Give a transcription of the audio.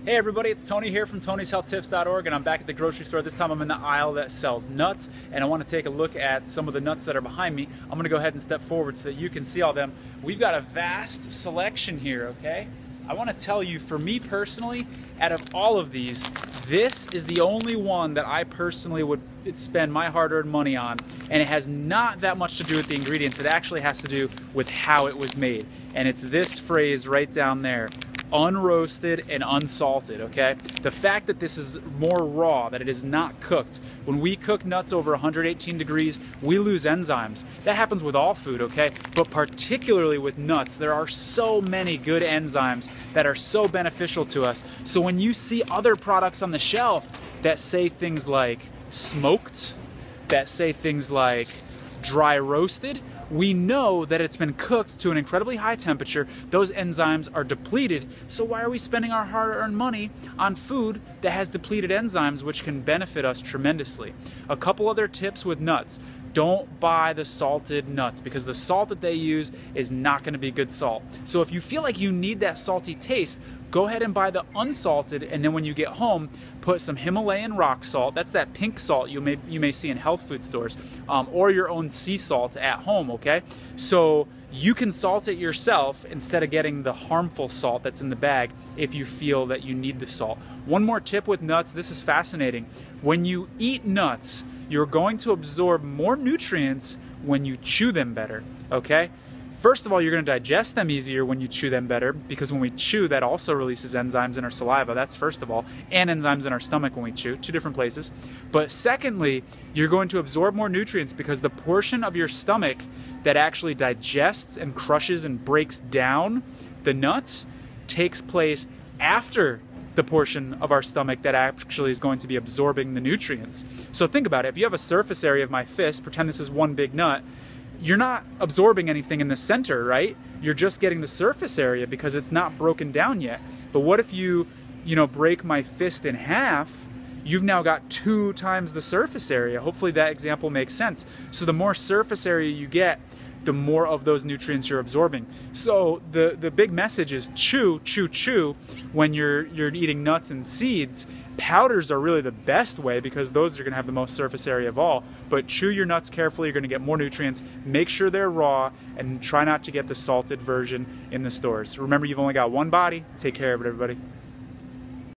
Hey everybody, it's Tony here from Tony'sHealthTips.org, and I'm back at the grocery store. This time I'm in the aisle that sells nuts, and I want to take a look at some of the nuts that are behind me. I'm going to go ahead and step forward so that you can see all them. We've got a vast selection here, okay? I want to tell you, for me personally, out of all of these, this is the only one that I personally would spend my hard-earned money on, and it has not that much to do with the ingredients. It actually has to do with how it was made, and it's this phrase right down there: unroasted and unsalted, okay? The fact that this is more raw, that it is not cooked. When we cook nuts over 118 degrees, we lose enzymes. That happens with all food, okay? But particularly with nuts, there are so many good enzymes that are so beneficial to us. So when you see other products on the shelf that say things like smoked, that say things like dry roasted, we know that it's been cooked to an incredibly high temperature. Those enzymes are depleted, so why are we spending our hard-earned money on food that has depleted enzymes, which can benefit us tremendously? A couple other tips with nuts: don't buy the salted nuts, because the salt that they use is not going to be good salt. So if you feel like you need that salty taste, go ahead and buy the unsalted, and then when you get home, put some Himalayan rock salt. That's that pink salt you may see in health food stores, or your own sea salt at home, okay? So you can salt it yourself instead of getting the harmful salt that's in the bag if you feel that you need the salt. One more tip with nuts, this is fascinating. When you eat nuts, you're going to absorb more nutrients when you chew them better, okay? First of all, you're going to digest them easier when you chew them better, because when we chew, that also releases enzymes in our saliva. That's first of all, and enzymes in our stomach when we chew, two different places. But secondly, you're going to absorb more nutrients because the portion of your stomach that actually digests and crushes and breaks down the nuts takes place after the portion of our stomach that actually is going to be absorbing the nutrients. So think about it. If you have a surface area of my fist, pretend this is one big nut, you're not absorbing anything in the center, right? You're just getting the surface area because it's not broken down yet. But what if you break my fist in half? You've now got 2 times the surface area. Hopefully that example makes sense. So the more surface area you get, the more of those nutrients you're absorbing. So the big message is chew, chew, chew when you're eating nuts and seeds. Powders are really the best way because those are going to have the most surface area of all. But chew your nuts carefully, you're going to get more nutrients. Make sure they're raw, and try not to get the salted version in the stores. Remember, you've only got one body. Take care of it, everybody.